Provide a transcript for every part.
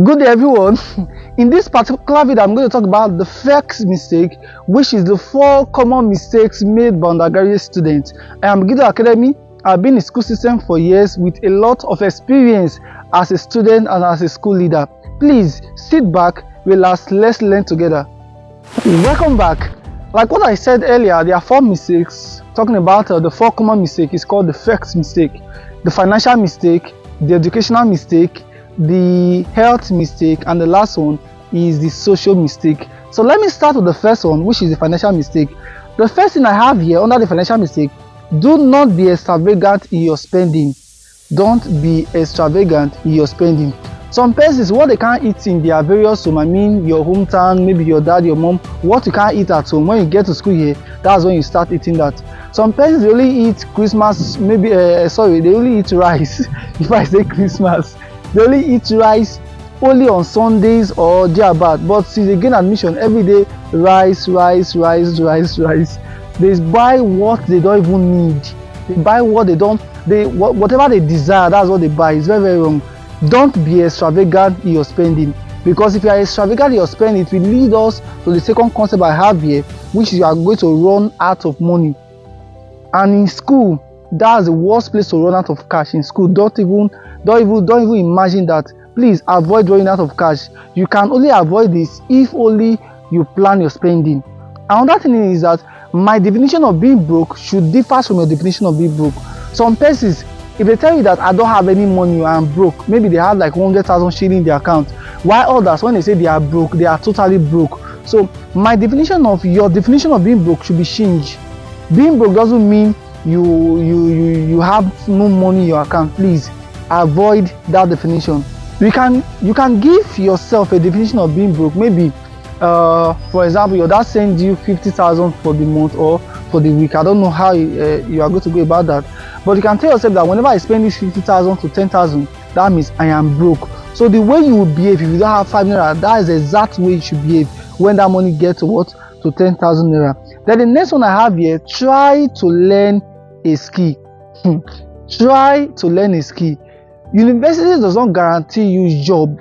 Good day everyone. In this particular video, I'm going to talk about the first mistake, which is the 4 common mistakes made by undergraduate students. I am Gido Academy. I've been in the school system for years with a lot of experience as a student and as a school leader. Please sit back, relax, let's learn together. Welcome back. Like what I said earlier, there are 4 mistakes. Talking about the 4 common mistakes is called the first mistake, the financial mistake, the educational mistake, the health mistake, and the last one is the social mistake. So let me start with the first one, which is the financial mistake. The first thing I have here under the financial mistake: do not be extravagant in your spending. Don't be extravagant in your spending. Some persons, what they can't eat in their various home, I mean your hometown, maybe your dad, your mom, what you can't eat at home, when you get to school here, that's when you start eating that. Some persons, they only eat Christmas, maybe they only eat rice. If I say Christmas, they only eat rice only on Sundays or thereabout. But since they gain admission, every day rice. They buy what they don't even need. They buy what they don't. Whatever they desire, that's what they buy. It's very, very wrong. Don't be extravagant in your spending, because if you are extravagant in your spending, it will lead us to the second concept I have here, which is you are going to run out of money. And in school, that's the worst place to run out of cash. In school, don't even imagine that. Please avoid running out of cash. You can only avoid this if only you plan your spending. Another thing is that my definition of being broke should differ from your definition of being broke. Some persons, if they tell you that I don't have any money, I'm broke, maybe they have like 100,000 shilling in their account, while others, when they say they are broke, they are totally broke. So my definition of your definition of being broke should be changed. Being broke doesn't mean you have no money in your account. Please avoid that definition. You can give yourself a definition of being broke. Maybe for example, your dad sends you 50,000 for the month or for the week. I don't know how you are going to go about that, but you can tell yourself that whenever I spend this 50,000 to 10,000, that means I am broke. So the way you will behave if you don't have 5 naira, that is the exact way you should behave when that money gets to what? To 10,000 naira. Then the next one I have here: try to learn a skill. Try to learn a skill. University does not guarantee you job.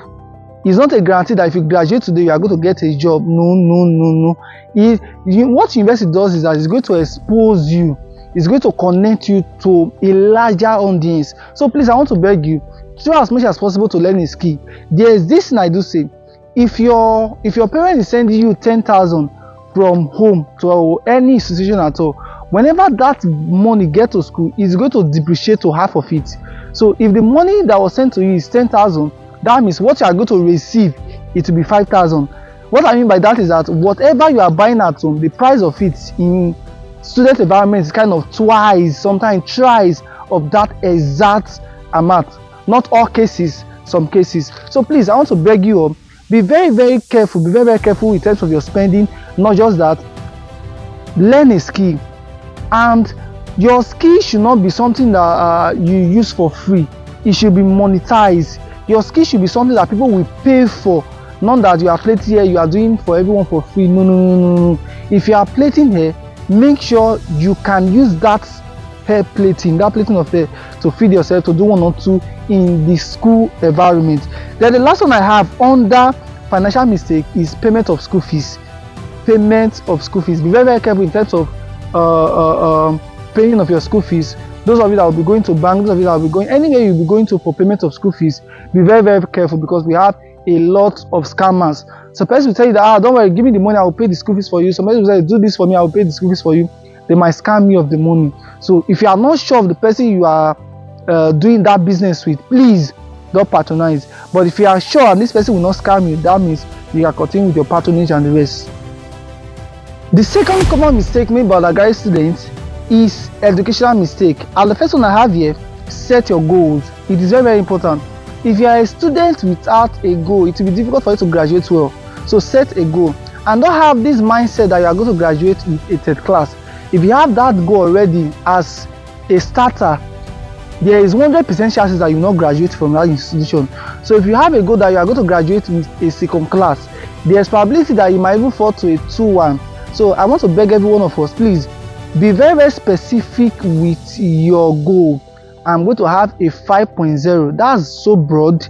It's not a guarantee that if you graduate today you are going to get a job. No. What university does is that it's going to expose you. It's going to connect you to a larger audience. So please, I want to beg you, try as much as possible to learn a skill. There is this thing I do say: if your parent is sending you 10,000 from home to any institution at all, whenever that money gets to school, it's going to depreciate to half of it. So if the money that was sent to you is 10,000, that means what you are going to receive, it will be 5,000. What I mean by that is that whatever you are buying at home, the price of it in student environment is kind of twice, sometimes thrice of that exact amount. Not all cases, some cases. So please, I want to beg you up, be very, very careful. Be very, very careful in terms of your spending. Not just that, learn a skill. And your skill should not be something that you use for free. It should be monetized. Your skill should be something that people will pay for. Not that you are plating here, you are doing for everyone for free. No. If you are plating here, make sure you can use that hair plating, that plating of hair, to feed yourself, to do 1 or 2 in the school environment. Then the last one I have under financial mistake is payment of school fees. Payment of school fees. Be very, very careful in terms of paying of your school fees. Those of you that will be going to bank, those of you that will be going anywhere you'll be going to for payment of school fees, be very, very careful, because we have a lot of scammers. Some person will tell you that, don't worry, give me the money, I will pay the school fees for you. Some person will say, do this for me, I will pay the school fees for you. They might scam you of the money. So if you are not sure of the person you are doing that business with, please don't patronize. But if you are sure and this person will not scam you, that means you are continuing with your patronage and the rest. The second common mistake made by undergraduate students is educational mistake. And the first one I have here: set your goals. It is very, very important. If you are a student without a goal, it will be difficult for you to graduate well. So set a goal, and don't have this mindset that you are going to graduate with a 3rd class. If you have that goal already as a starter, there is 100% chances that you will not graduate from that institution. So if you have a goal that you are going to graduate with a 2nd class, there is probability that you might even fall to a 2-1. So I want to beg every one of us, please be very, very specific with your goal. I'm going to have a 5.0. That's so broad.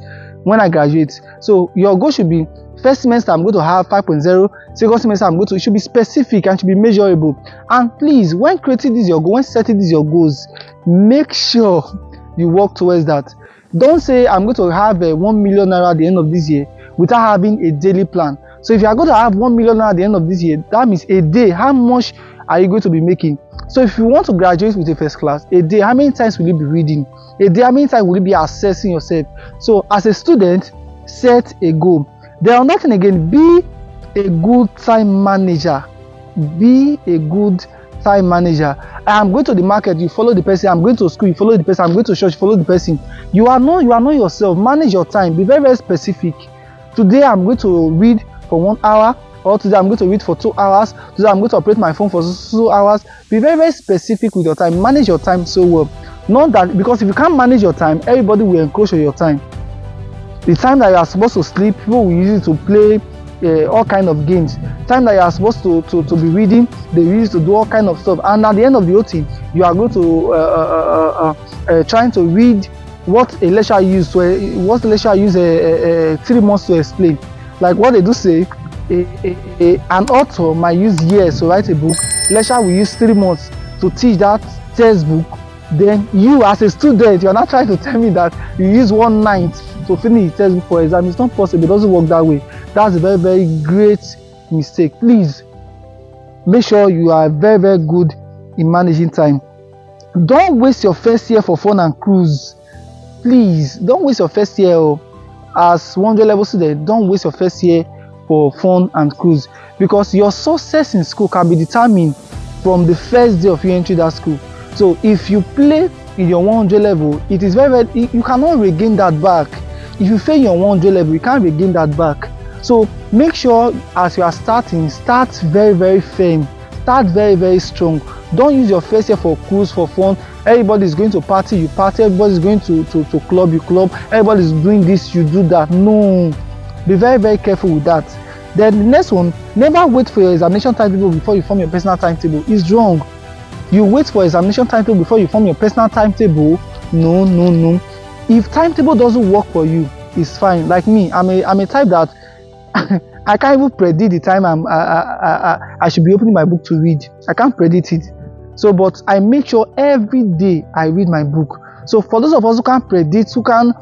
when I graduate. So your goal should be, first semester I'm going to have 5.0, second semester I'm going to, it should be specific and should be measurable. And please, when creating this your goal, when setting these your goals, make sure you work towards that. Don't say I'm going to have a 1 million naira at the end of this year without having a daily plan. So if you are going to have 1 million naira at the end of this year, that means a day, how much are you going to be making? So if you want to graduate with a first class, a day, how many times will you be reading? A day, how many times will you be assessing yourself? So as a student, set a goal. Then on that thing again, be a good time manager. Be a good time manager. I am going to the market, you follow the person. I'm going to school, you follow the person. I'm going to church, you follow the person. You are not yourself. Manage your time. Be very, very specific. Today I'm going to read for 1 hour, or today I'm going to read for 2 hours. Today I'm going to operate my phone for 2 hours. Be very, very specific with your time. Manage your time so well. Not that, because if you can't manage your time, everybody will encroach on your time. The time that you are supposed to sleep, people will use it to play all kind of games. Time that you are supposed to be reading, they use to do all kind of stuff. And at the end of the whole thing, you are going to trying to read what a lecturer used, what the lecturer used 3 months to explain. Like what they do say, an author might use years to write a book. Lecturer will use 3 months to teach that textbook. Then you as a student, you are not trying to tell me that you use 1 night to finish the textbook for exam. It's not possible. It doesn't work that way. That's a very, very great mistake. Please make sure you are very, very good in managing time. Don't waste your first year for fun and cruise. Please don't waste your first year as 100 level student. Don't waste your first year for fun and cruise, because your success in school can be determined from the first day of you entering that school. So if you play in your 100 level, it is very, very, you cannot regain that back. If you fail your 100 level, you can't regain that back. So make sure as you are starting, start very, very firm. Start very, very strong. Don't use your first year for cruise, for fun. Everybody is going to party, you party. Everybody is going to club, you club. Everybody is doing this, you do that. No. Be very, very careful with that. Then the next one, never wait for your examination timetable before you form your personal timetable. It's wrong. You wait for examination timetable before you form your personal timetable. No. If timetable doesn't work for you, it's fine. Like me, I'm a type that I can't even predict the time I should be opening my book to read. I can't predict it. So, but I make sure every day I read my book. So for those of us who can't predict, who can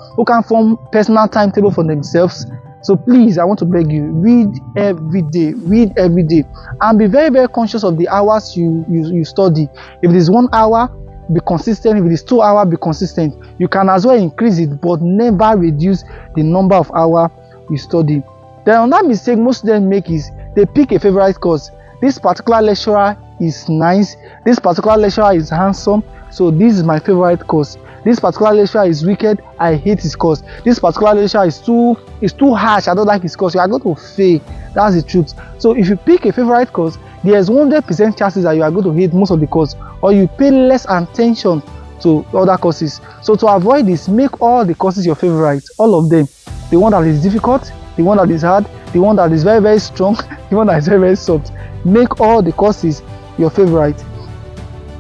form personal timetable for themselves, so please, I want to beg you, read every day, and be very, very conscious of the hours you study. If it is 1 hour, be consistent. If it is 2 hours, be consistent. You can as well increase it, but never reduce the number of hours you study. Then another mistake most students make is they pick a favorite course. This particular lecturer is nice. This particular lecturer is handsome. So this is my favorite course. This particular lecturer is wicked. I hate his course. This particular lecturer is too harsh. I don't like his course. You are going to fail. That's the truth. So if you pick a favorite course, there's 100% chances that you are going to hate most of the course, or you pay less attention to other courses. So to avoid this, make all the courses your favorite. All of them. The one that is difficult, the one that is hard, the one that is very, very strong, the one that is very, very soft. Make all the courses your favorite.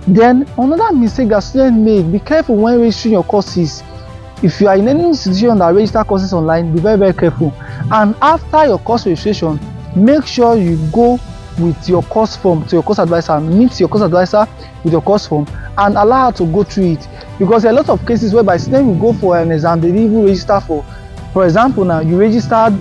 Then another mistake that students make, be careful when registering your courses. If you are in any institution that register courses online, be very, very careful. And after your course registration, make sure you go with your course form to your course advisor, meet your course advisor with your course form, and allow her to go through it. Because there are a lot of cases whereby students will go for an exam they didn't even register for example, now you registered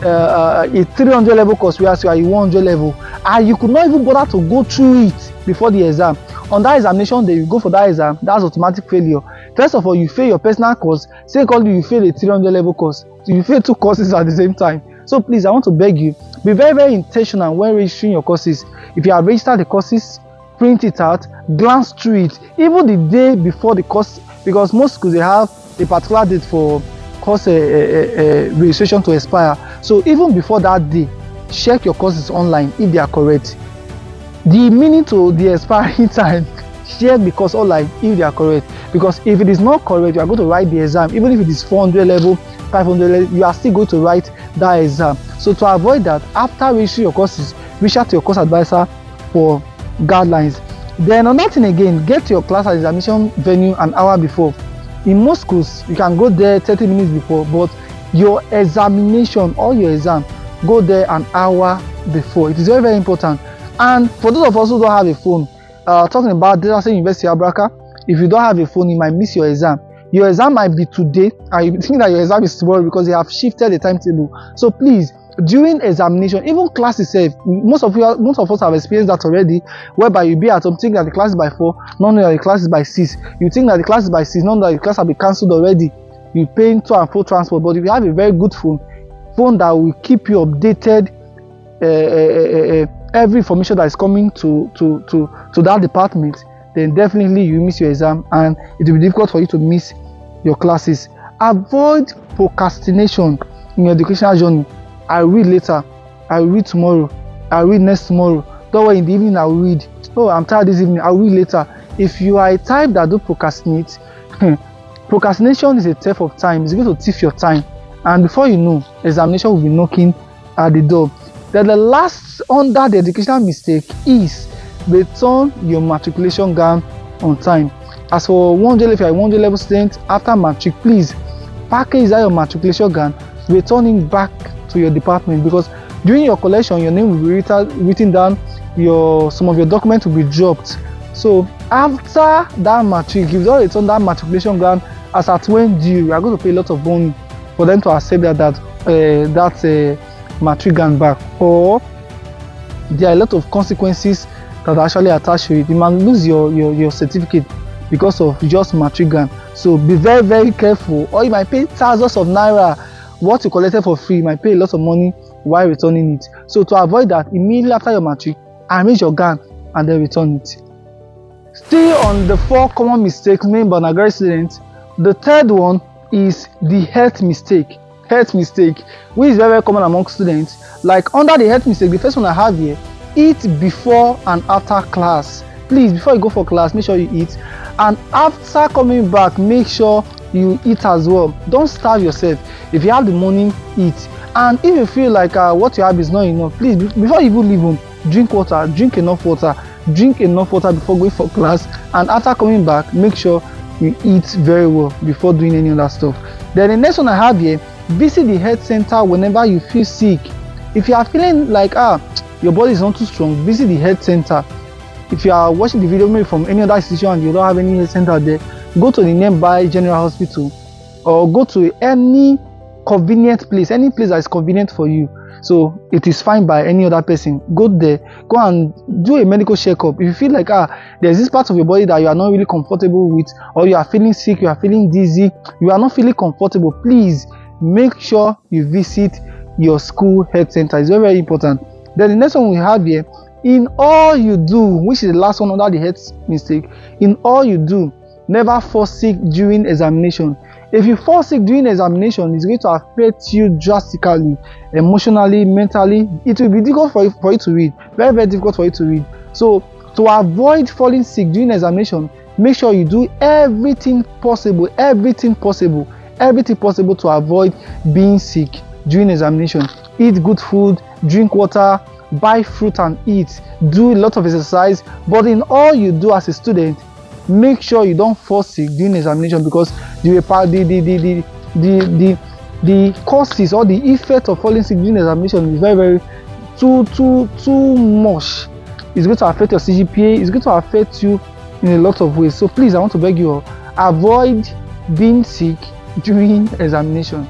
a 300 level course whereas you are a 100 level, and you could not even bother to go through it before the exam. On that examination day, you go for that exam, that's automatic failure. First of all, you fail your personal course. Secondly, you fail a 300 level course. So you fail 2 courses at the same time. So please, I want to beg you, be very, very intentional when registering your courses. If you have registered the courses, print it out, glance through it, even the day before the course, because most schools they have a particular date for course registration to expire. So even before that day, check your courses online if they are correct. The meaning to the expiring time, check the course online if they are correct. Because if it is not correct, you are going to write the exam. Even if it is 400 level, 500 level, you are still going to write that exam. So to avoid that, after registering your courses, reach out to your course advisor for guidelines. Then another thing again, get to your class at examination venue an hour before. In most schools, you can go there 30 minutes before, but your examination or your exam, go there an hour before. It is very, very important. And for those of us who don't have a phone, talking about Delta State University Abraka, if you don't have a phone, you might miss your exam. Your exam might be today, and you think that your exam is tomorrow because they have shifted the timetable. So please, during examination, even class itself, most of us have experienced that already, whereby you be at home thinking that the class is by 4, not knowing that the class is by 6. You think that the class is by 6, not knowing that the class has been cancelled already. You pay to and fro transport. But if you have a very good phone that will keep you updated, every information that is coming to that department, then definitely you miss your exam and it will be difficult for you to miss your classes. Avoid procrastination in your educational journey. I read later, I read tomorrow, I read next tomorrow. Don't worry, in the evening I will read. Oh, I'm tired this evening, I'll read later. If you are a type that do procrastinate, procrastination is a theft of time. It's going to thief your time, and before you know, examination will be knocking at the door. Then the last under the educational mistake is return your matriculation gown on time. As for 100, if you are a 100 level student, after matric, please package that your matriculation gown, returning back to your department, because during your collection your name will be written down, some of your documents will be dropped. So after that matric, if you don't return that matriculation gown as at when due, you are going to pay a lot of money for them to accept that matric gown back, or there are a lot of consequences that are actually attached to it. You might lose your certificate because of just matric gown. So be very, very careful, or you might pay thousands of naira. What you collected for free, you might pay a lot of money while returning it. So to avoid that, immediately after your matric, arrange your gown and then return it. Still on the 4 common mistakes made by undergraduate students, the third one is the health mistake. Health mistake, which is very, very common among students. Like under the health mistake, the first one I have here: eat before and after class. Please, before you go for class, make sure you eat, and after coming back, make sure you eat as well. Don't starve yourself. If you have the money, eat. And if you feel like what you have is not enough, please, before you even leave home, drink water, drink enough water before going for class, and after coming back, make sure you eat very well before doing any other stuff. Then the next one I have here: visit the health center whenever you feel sick. If you are feeling like your body is not too strong, visit the health center. If you are watching the video maybe from any other institution and you don't have any health center there, go to the nearby general hospital, or go to any convenient place, any place that is convenient for you. So it is fine by any other person. Go there, go and do a medical checkup. If you feel like there's this part of your body that you are not really comfortable with, or you are feeling sick, you are feeling dizzy, you are not feeling comfortable, please make sure you visit your school health center. It's very, very important. Then the next one we have here: in all you do, which is the last one under the health mistake, in all you do, never fall sick during examination. If you fall sick during examination, it's going to affect you drastically, emotionally, mentally. It will be difficult for you to read. Very, very difficult for you to read. So to avoid falling sick during examination, make sure you do everything possible to avoid being sick during examination. Eat good food, drink water, buy fruit and eat, do a lot of exercise. But in all you do as a student, make sure you don't fall sick during examination, because the causes or the effect of falling sick during examination is very, very too much. It's going to affect your CGPA. It's going to affect you in a lot of ways. So please, I want to beg you all, avoid being sick during examination.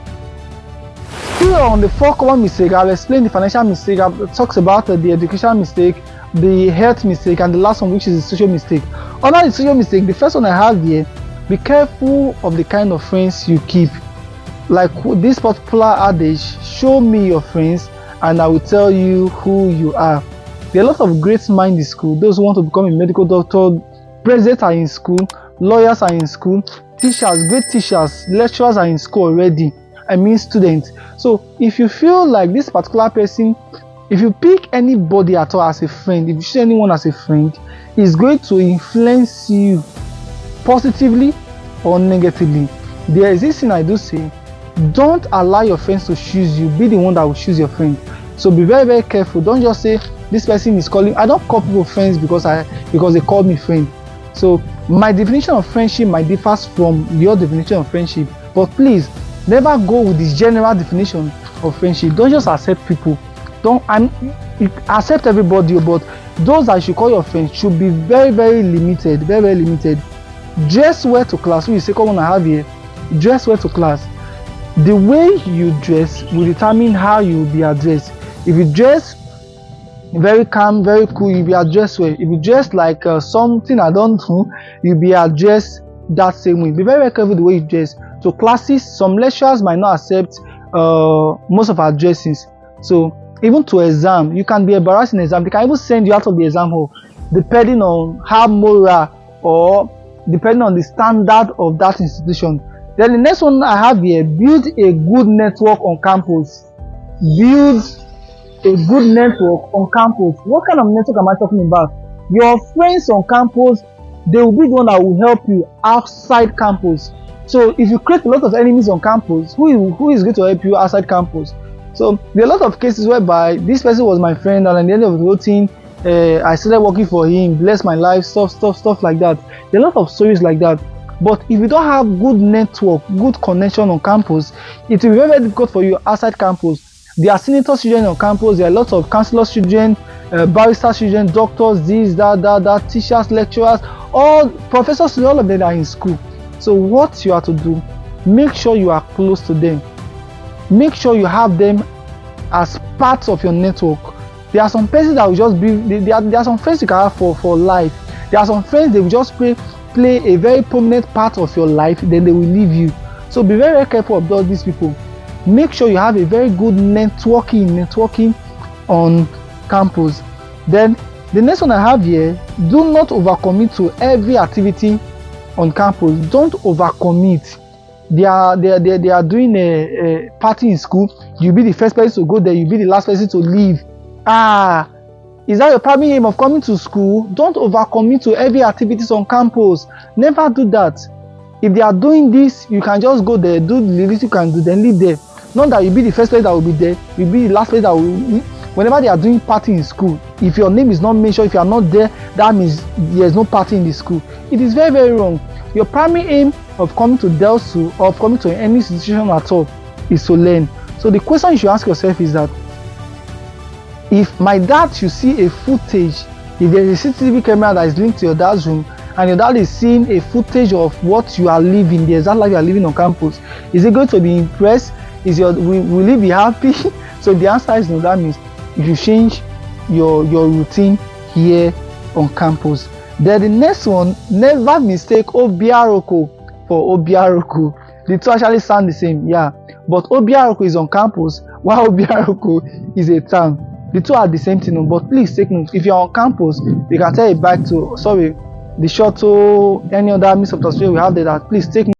Still on the 4 common mistakes, I've explained the financial mistake, I've talked about the educational mistake, the health mistake, and the last one, which is the social mistake. Under the social mistake, the first one I have here: be careful of the kind of friends you keep. Like this particular adage, show me your friends and I will tell you who you are. There are a lot of great minds in school. Those who want to become a medical doctor, presidents are in school, lawyers are in school, teachers, great teachers, lecturers are in school already. I mean students. So if you feel like this particular person, if you pick anybody at all as a friend, if you choose anyone as a friend, it's going to influence you positively or negatively. There is this thing I do say: don't allow your friends to choose you, be the one that will choose your friend. So be very, very careful. Don't just say this person is calling. I don't call people friends because they call me friend. So my definition of friendship might differ from your definition of friendship, but please Never go with this general definition of friendship. Don't just accept people. Don't accept everybody, but those that you should call your friends should be very, very limited. Very, very limited. Dress well to class. Who you say come on, I have here. Dress well to class. The way you dress will determine how you will be addressed. If you dress very calm, very cool, you'll be addressed well. If you dress like something I don't do, you'll be addressed that same way. Be very, very careful the way you dress. So classes, some lecturers might not accept most of our dressings. So even to exam, you can be embarrassed in exam. They can even send you out of the exam hall, depending on how moral or depending on the standard of that institution. Then the next one I have here: build a good network on campus. Build a good network on campus. What kind of network am I talking about? Your friends on campus, they will be the one that will help you outside campus. So if you create a lot of enemies on campus, who is going to help you outside campus? So there are a lot of cases whereby this person was my friend, and at the end of the whole thing, I started working for him, bless my life, stuff like that. There are a lot of stories like that. But if you don't have good network, good connection on campus, it will be very, very difficult for you outside campus. There are senator children on campus. There are lots of councillors children, barrister children, doctors, this, that, teachers, lecturers, all professors, all of them are in school. So what you have to do, make sure you are close to them. Make sure you have them as part of your network. There are some persons that will just be, there are some friends you can have for life. There are some friends they will just play a very prominent part of your life, then they will leave you. So be very, very careful about these people. Make sure you have a very good networking on campus. Then the next one I have here: do not overcommit to every activity on campus. Don't overcommit. They are doing a party in school. You'll be the first person to go there, you'll be the last person to leave. Is that your primary aim of coming to school? Don't overcommit to every activities on campus. Never do that. If they are doing this, you can just go there, do the least you can do, then leave there. Not that you'll be the first place that will be there, you'll be the last place that will. Whenever they are doing party in school, if your name is not mentioned, if you are not there, that means there is no party in the school. It is very, very wrong. Your primary aim of coming to DELSU or of coming to any institution at all is to learn. So the question you should ask yourself is that, if my dad should see a footage, if there is a CCTV camera that is linked to your dad's room, and your dad is seeing a footage of what you are living, the exact life you are living on campus, is he going to be impressed? Will he be happy? So the answer is no. That means if you change your routine here on campus. Then the next one: never mistake Obiaroko for Obiaroko. The two actually sound the same, yeah, but Obiaroko is on campus while Obiaroko is a town. The two are the same thing, but please take note. If you're on campus, you can tell it back to the shuttle, any other means of transportation we have there, that please take note.